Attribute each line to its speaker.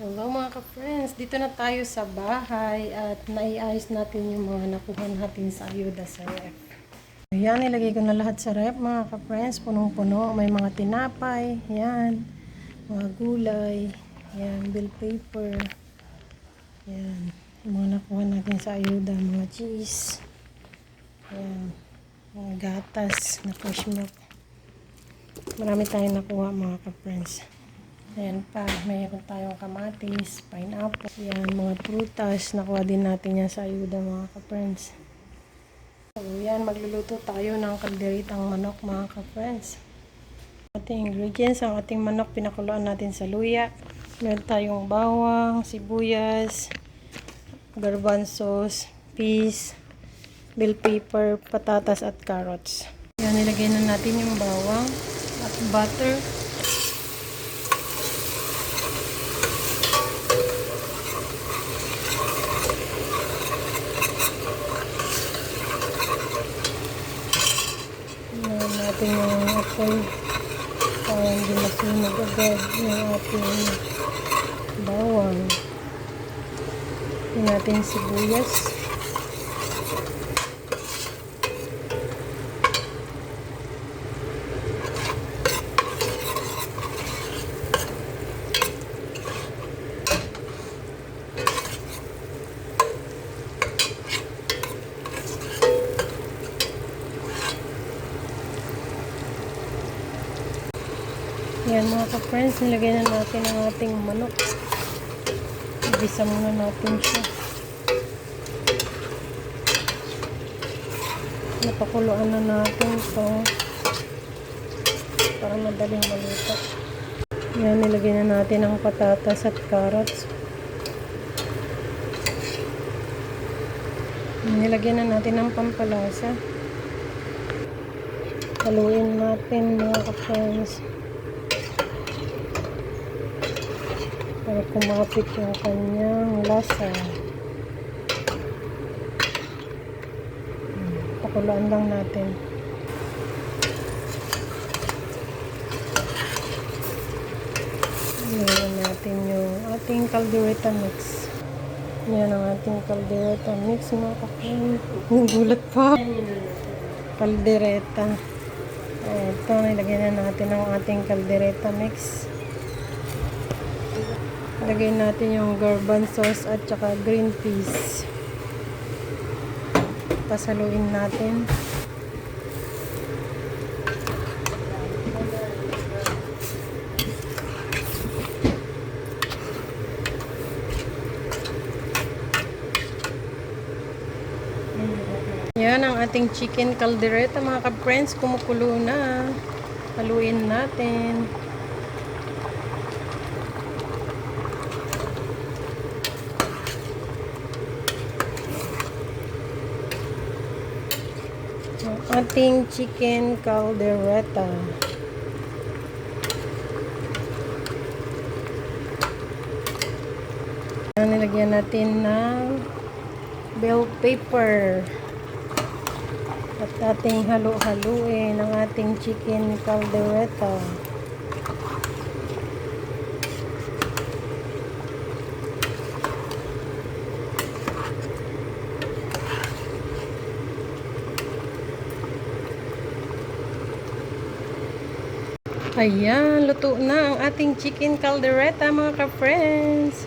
Speaker 1: Hello mga ka-friends, dito na tayo sa bahay at naiayos natin yung mga nakuha natin sa ayuda sa ref. Ayan, nilagay ko na lahat sa ref mga ka-friends, punong-puno. May mga tinapay, yan, mga gulay, yan, bill paper, yan, yung mga nakuha natin sa ayuda, mga cheese, yan, mga gatas na fresh milk. Marami tayong nakuha mga ka-friends. Ayan pa, mayroon tayong kamatis, pineapple, yan, mga prutas. Nakuha din natin yan sa ayuda mga ka-friends. So yan, magluluto tayo ng kalderitang manok mga ka-friends. Ating ingredients, ang ating manok pinakuluan natin sa luya. Meron tayong bawang, sibuyas, garbanzos, peas, bell pepper, patatas at carrots. Yan, nilagay na natin yung bawang at butter. Natin yung apoy para hindi masunog agad yung ating bawang. Yung ating sibuyas. Yan mga ka-friends, nilagay na natin ang ating manok. Igisa muna natin siya. Napakuluan na natin ito para madaling maluto. Yan, nilagay na natin ang patatas at carrots. Nilagyan na natin ang pampalasa. Haluin natin mga ka-friends para kumapit yung kanyang lasa. Pakuluan lang natin. Ilagay natin yung ating caldereta mix. Yan ang ating caldereta mix mga kapatid. Nagulat pa. Caldereta. Ito, nilagay na natin ang ating caldereta mix. Lagay natin yung garbanzos at saka green peas. Pasaluin natin. Yan ang ating chicken caldereta mga ka-friends. Kumukulo na. Haluin natin. Ating chicken caldereta. Nilagyan natin ng bell pepper. At ating halu-haluin ang ating chicken caldereta. Ayan, luto na ang ating chicken caldereta mga ka-friends.